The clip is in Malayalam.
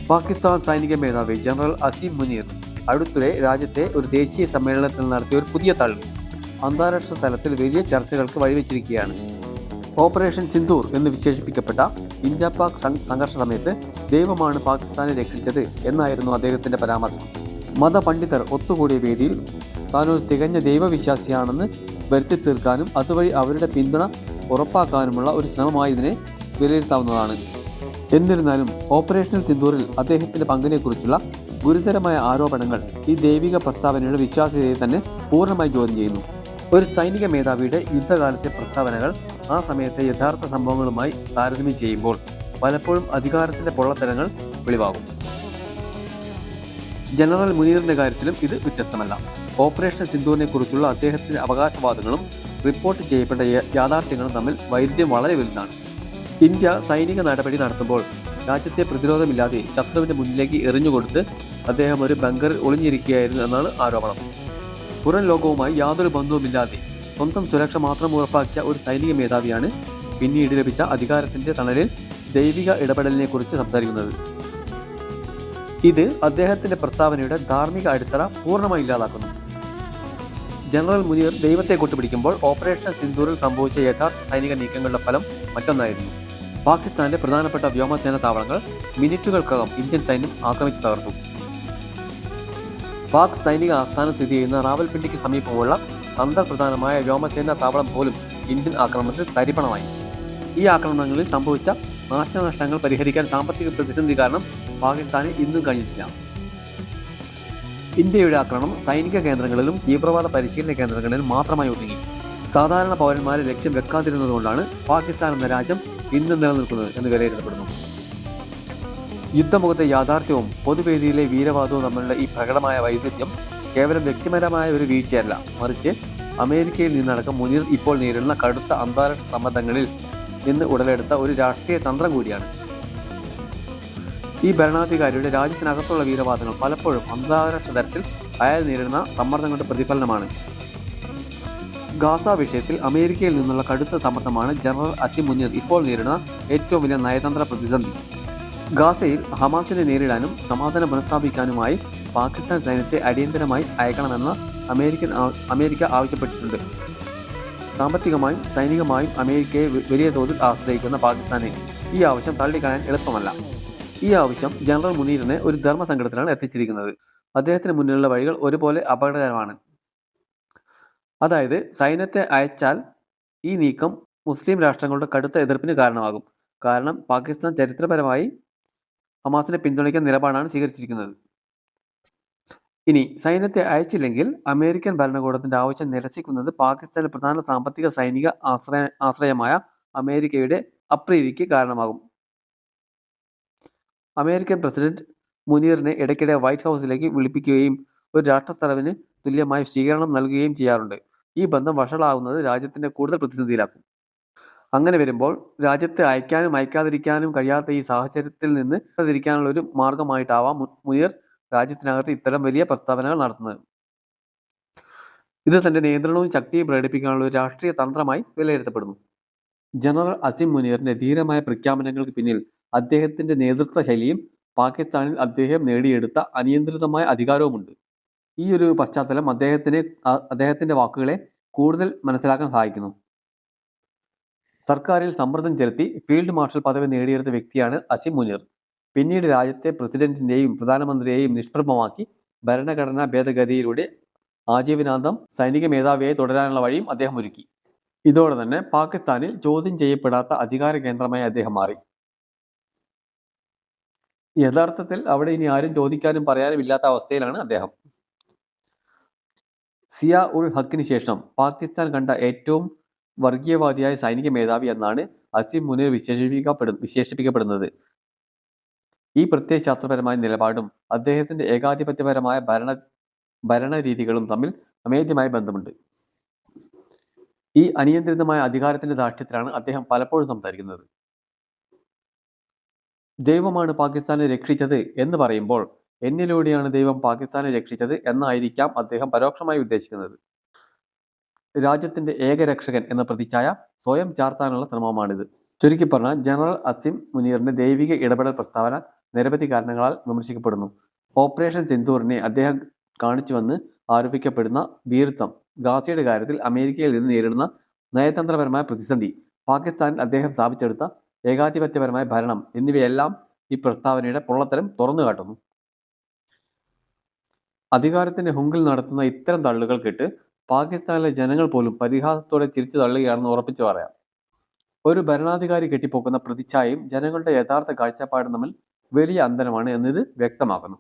പാകിസ്ഥാൻ സൈനിക മേധാവി ജനറൽ അസീം മുനീർ അടുത്തിടെ രാജ്യത്തെ ഒരു ദേശീയ സമ്മേളനത്തിൽ നടത്തിയ ഒരു പുതിയ തള്ളു അന്താരാഷ്ട്ര തലത്തിൽ വലിയ ചർച്ചകൾക്ക് വഴിവെച്ചിരിക്കുകയാണ്. ഓപ്പറേഷൻ സിന്ദൂർ എന്ന് വിശേഷിപ്പിക്കപ്പെട്ട ഇന്ത്യ പാക് സംഘർഷ സമയത്ത് ദൈവമാണ് പാകിസ്ഥാനെ രക്ഷിച്ചത് എന്നായിരുന്നു അദ്ദേഹത്തിന്റെ പരാമർശം. മതപണ്ഡിതർ ഒത്തുകൂടിയ വേദിയിൽ താനൊരു തികഞ്ഞ ദൈവവിശ്വാസിയാണെന്ന് വരുത്തി തീർക്കാനും അതുവഴി അവരുടെ പിന്തുണ ഉറപ്പാക്കാനുമുള്ള ഒരു ശ്രമമായി ഇതിനെ വിലയിരുത്താവുന്നതാണ്. എന്നിരുന്നാലും ഓപ്പറേഷൻ സിന്ദൂറിൽ അദ്ദേഹത്തിന്റെ പങ്കിനെക്കുറിച്ചുള്ള ഗുരുതരമായ ആരോപണങ്ങൾ ഈ ദൈവിക പ്രസ്താവനയുടെ വിശ്വാസ്യതയെ തന്നെ പൂർണ്ണമായി ചോദ്യം ചെയ്യുന്നു. ഒരു സൈനിക മേധാവിയുടെ യുദ്ധകാലത്തെ പ്രസ്താവനകൾ ആ സമയത്തെ യഥാർത്ഥ സംഭവങ്ങളുമായി താരതമ്യം ചെയ്യുമ്പോൾ പലപ്പോഴും അധികാരത്തിന്റെ പൊള്ളത്തരങ്ങൾ വെളിവാകും. ജനറൽ മുനീറിന്റെ കാര്യത്തിലും ഇത് വ്യത്യസ്തമല്ല. ഓപ്പറേഷൻ സിന്ദൂറിനെ കുറിച്ചുള്ള അദ്ദേഹത്തിന്റെ അവകാശവാദങ്ങളും റിപ്പോർട്ട് ചെയ്യപ്പെട്ട യാഥാർത്ഥ്യങ്ങളും തമ്മിൽ വൈരുദ്ധ്യം വളരെ വലുതാണ്. ഇന്ത്യ സൈനിക നടപടി നടത്തുമ്പോൾ രാജ്യത്തെ പ്രതിരോധമില്ലാതെ ശത്രുവിന്റെ മുന്നിലേക്ക് എറിഞ്ഞുകൊടുത്ത് അദ്ദേഹം ഒരു ബങ്കറിൽ ഒളിഞ്ഞിരിക്കുകയായിരുന്നു എന്നാണ് ആരോപണം. പുറം ലോകവുമായി യാതൊരു ബന്ധവുമില്ലാതെ സ്വന്തം സുരക്ഷ മാത്രം ഉറപ്പാക്കിയ ഒരു സൈനിക മേധാവിയാണ് പിന്നീട് ലഭിച്ച അധികാരത്തിന്റെ തണലിൽ ദൈവിക ഇടപെടലിനെ കുറിച്ച് സംസാരിക്കുന്നത്. ഇത് അദ്ദേഹത്തിന്റെ പ്രസ്താവനയുടെ ധാർമ്മിക അടിത്തറ പൂർണ്ണമായി ഇല്ലാതാക്കുന്നു. ജനറൽ മുനീർ ദൈവത്തെ കൂട്ടുപിടിക്കുമ്പോൾ ഓപ്പറേഷൻ സിന്ദൂറിൽ സംഭവിച്ച യഥാർത്ഥ സൈനിക നീക്കങ്ങളുടെ ഫലം മറ്റൊന്നായിരുന്നു. പാകിസ്ഥാന്റെ പ്രധാനപ്പെട്ട വ്യോമസേന താവളങ്ങൾ മിനിറ്റുകൾക്കകം ഇന്ത്യൻ സൈന്യം ആക്രമിച്ചു തകർത്തു. പാക് സൈനിക ആസ്ഥാനം സ്ഥിതി ചെയ്യുന്ന റാവൽപിണ്ടിക്ക് സമീപമുള്ള തന്ത്രപ്രധാനമായ വ്യോമസേന താവളം പോലും ഇന്ത്യൻ ആക്രമണത്തിൽ തരിപ്പണമായി. ഈ ആക്രമണങ്ങളിൽ സംഭവിച്ച നാശനഷ്ടങ്ങൾ പരിഹരിക്കാൻ സാമ്പത്തിക പ്രതിസന്ധി കാരണം പാകിസ്ഥാന് ഇന്നും കഴിഞ്ഞിട്ടില്ല. ഇന്ത്യയുടെ ആക്രമണം സൈനിക കേന്ദ്രങ്ങളിലും തീവ്രവാദ പരിശീലന കേന്ദ്രങ്ങളിലും മാത്രമായി ഒതുങ്ങി. സാധാരണ പൗരന്മാരെ ലക്ഷ്യം വെക്കാതിരുന്നതുകൊണ്ടാണ് പാകിസ്ഥാൻ എന്ന രാജ്യം ഇന്നും നിലനിൽക്കുന്നത് എന്ന് വിലയിരുത്തപ്പെടുന്നു. യുദ്ധമുഖത്തെ യാഥാർത്ഥ്യവും പൊതുവേദിയിലെ വീരവാദവും തമ്മിലുള്ള ഈ പ്രകടമായ വൈരുദ്ധ്യം കേവലം വ്യക്തിപരമായ ഒരു വീഴ്ചയല്ല, മറിച്ച് അമേരിക്കയിൽ നിന്നടക്കം മുനീർ ഇപ്പോൾ നേരിടുന്ന കടുത്ത അന്താരാഷ്ട്ര സമ്മർദ്ദങ്ങളിൽ നിന്ന് ഉടലെടുത്ത ഒരു രാഷ്ട്രീയ തന്ത്രം കൂടിയാണ്. ഈ ഭരണാധികാരിയുടെ രാജ്യത്തിനകത്തുള്ള വീരവാദങ്ങൾ പലപ്പോഴും അന്താരാഷ്ട്ര തലത്തിൽ അയാൾ നേരിടുന്ന സമ്മർദ്ദങ്ങളുടെ പ്രതിഫലനമാണ്. ഗാസ വിഷയത്തിൽ അമേരിക്കയിൽ നിന്നുള്ള കടുത്ത സമ്മർദ്ദമാണ് ജനറൽ അസീം മുനീർ ഇപ്പോൾ നേരിടുന്ന ഏറ്റവും വലിയ നയതന്ത്ര പ്രതിസന്ധി. ഗാസയിൽ ഹമാസിനെ നേരിടാനും സമാധാനം പുനഃസ്ഥാപിക്കാനുമായി പാകിസ്ഥാൻ സൈന്യത്തെ അടിയന്തരമായി അയക്കണമെന്ന് അമേരിക്ക ആവശ്യപ്പെട്ടിട്ടുണ്ട്. സാമ്പത്തികമായും സൈനികമായും അമേരിക്കയെ വലിയ തോതിൽ ആശ്രയിക്കുന്ന പാകിസ്ഥാനെ ഈ ആവശ്യം തള്ളിക്കളയാൻ എളുപ്പമല്ല. ഈ ആവശ്യം ജനറൽ മുനീറിനെ ഒരു ധർമ്മസങ്കടത്തിലാണ് എത്തിച്ചിരിക്കുന്നത്. അദ്ദേഹത്തിന് മുന്നിലുള്ള വഴികൾ ഒരുപോലെ അപകടകരമാണ്. അതായത് സൈന്യത്തെ അയച്ചാൽ ഈ നീക്കം മുസ്ലിം രാഷ്ട്രങ്ങളുടെ കടുത്ത എതിർപ്പിന് കാരണമാകും. കാരണം പാകിസ്ഥാൻ ചരിത്രപരമായി ഹമാസിനെ പിന്തുണയ്ക്കുന്ന നിലപാടാണ് സ്വീകരിച്ചിരിക്കുന്നത്. ഇനി സൈന്യത്തെ അയച്ചില്ലെങ്കിൽ അമേരിക്കൻ ഭരണകൂടത്തിന്റെ ആവശ്യം നിരസിക്കുന്നത് പാകിസ്ഥാന്റെ പ്രധാന സാമ്പത്തിക സൈനിക ആശ്രയമായ അമേരിക്കയുടെ അപ്രീതിക്ക് കാരണമാകും. അമേരിക്കൻ പ്രസിഡന്റ് മുനീറിനെ ഇടയ്ക്കിടെ വൈറ്റ് ഹൗസിലേക്ക് വിളിപ്പിക്കുകയും ഒരു രാഷ്ട്രത്തലവന് തുല്യമായ സ്വീകരണം നൽകുകയും ചെയ്യാറുണ്ട്. ഈ ബന്ധം വഷളാവുന്നത് രാജ്യത്തിന്റെ കൂടുതൽ പ്രതിസന്ധിയിലാക്കും. അങ്ങനെ വരുമ്പോൾ രാജ്യത്തെ അയക്കാനും അയക്കാതിരിക്കാനും കഴിയാത്ത ഈ സാഹചര്യത്തിൽ നിന്ന് തിരിക്കാനുള്ള ഒരു മാർഗമായിട്ടാവാം മുനീർ രാജ്യത്തിനകത്ത് ഇത്തരം വലിയ പ്രസ്താവനകൾ നടത്തുന്നത്. ഇത് തന്റെ നിയന്ത്രണവും ശക്തിയും പ്രകടിപ്പിക്കാനുള്ള ഒരു രാഷ്ട്രീയ തന്ത്രമായി വിലയിരുത്തപ്പെടുന്നു. ജനറൽ അസീം മുനീറിന്റെ ധീരമായ പ്രഖ്യാപനങ്ങൾക്ക് പിന്നിൽ അദ്ദേഹത്തിന്റെ നേതൃത്വ ശൈലിയും പാകിസ്ഥാനിൽ അദ്ദേഹം നേടിയെടുത്ത അനിയന്ത്രിതമായ അധികാരവുമുണ്ട്. ഈ ഒരു പശ്ചാത്തലം അദ്ദേഹത്തിന്റെ വാക്കുകളെ കൂടുതൽ മനസ്സിലാക്കാൻ സഹായിക്കുന്നു. സർക്കാരിൽ സമ്മർദ്ദം ചെലുത്തി ഫീൽഡ് മാർഷൽ പദവി നേടിയെടുത്ത വ്യക്തിയാണ് അസീം മുനീർ. പിന്നീട് രാജ്യത്തെ പ്രസിഡന്റിന്റെയും പ്രധാനമന്ത്രിയെയും നിഷ്പ്രഭമാക്കി ഭരണഘടനാ ഭേദഗതിയിലൂടെ ആജീവനാന്തം സൈനിക മേധാവിയായി തുടരാനുള്ള വഴിയും അദ്ദേഹം ഒരുക്കി. ഇതോടെ തന്നെ പാകിസ്ഥാനിൽ ചോദ്യം ചെയ്യപ്പെടാത്ത അധികാര കേന്ദ്രമായി അദ്ദേഹം മാറി. യഥാർത്ഥത്തിൽ അവിടെ ഇനി ആരും ചോദിക്കാനും പറയാനും ഇല്ലാത്ത അവസ്ഥയിലാണ് അദ്ദേഹം. സിയാ ഉൾ ഹക്കിന് ശേഷം പാകിസ്ഥാൻ കണ്ട ഏറ്റവും വർഗീയവാദിയായ സൈനിക മേധാവി എന്നാണ് അസീം മുനീർ വിശേഷിപ്പിക്കപ്പെടുന്നത്. ഈ പ്രത്യയശാസ്ത്രപരമായ നിലപാടും അദ്ദേഹത്തിന്റെ ഏകാധിപത്യപരമായ ഭരണരീതികളും തമ്മിൽ അഭേദ്യമായ ബന്ധമുണ്ട്. ഈ അനിയന്ത്രിതമായ അധികാരത്തിന്റെ ധാർഷ്ട്യത്തിലാണ് അദ്ദേഹം പലപ്പോഴും സംസാരിക്കുന്നത്. ദൈവമാണ് പാകിസ്ഥാനെ രക്ഷിച്ചത് എന്ന് പറയുമ്പോൾ എന്നിലൂടെയാണ് ദൈവം പാകിസ്ഥാനെ രക്ഷിച്ചത് എന്നായിരിക്കാം അദ്ദേഹം പരോക്ഷമായി ഉദ്ദേശിക്കുന്നത്. രാജ്യത്തിന്റെ ഏകരക്ഷകൻ എന്ന പ്രതിച്ഛായ സ്വയം ചാർത്താനുള്ള ശ്രമമാണിത്. ചുരുക്കി പറഞ്ഞാൽ ജനറൽ അസീം മുനീറിന്റെ ദൈവിക ഇടപെടൽ പ്രസ്താവന നിരവധി കാരണങ്ങളാൽ വിമർശിക്കപ്പെടുന്നു. ഓപ്പറേഷൻ സിന്ദൂറിനെ അദ്ദേഹം കാണിച്ചുവെന്ന് ആരോപിക്കപ്പെടുന്ന ഭീരുത്വം, ഗാസയുടെ കാര്യത്തിൽ അമേരിക്കയിൽ നിന്ന് നേരിടുന്ന നയതന്ത്രപരമായ പ്രതിസന്ധി, പാകിസ്ഥാനിൽ അദ്ദേഹം സ്ഥാപിച്ചെടുത്ത ഏകാധിപത്യപരമായ ഭരണം എന്നിവയെല്ലാം ഈ പ്രസ്താവനയുടെ പൊള്ളത്തരം തുറന്നു കാട്ടുന്നു. അധികാരത്തിന്റെ ഹുങ്കിൽ നടത്തുന്ന ഇത്തരം തള്ളുകൾ കേട്ട് പാകിസ്ഥാനിലെ ജനങ്ങൾ പോലും പരിഹാസത്തോടെ ചിരിച്ചു തള്ളുകയാണെന്ന് ഉറപ്പിച്ചു പറയാം. ഒരു ഭരണാധികാരി കെട്ടിപ്പൊക്കുന്ന പ്രതിച്ഛായയും ജനങ്ങളുടെ യഥാർത്ഥ കാഴ്ചപ്പാടും തമ്മിൽ വലിയ അന്തരമാണ് എന്നിത് വ്യക്തമാക്കുന്നു.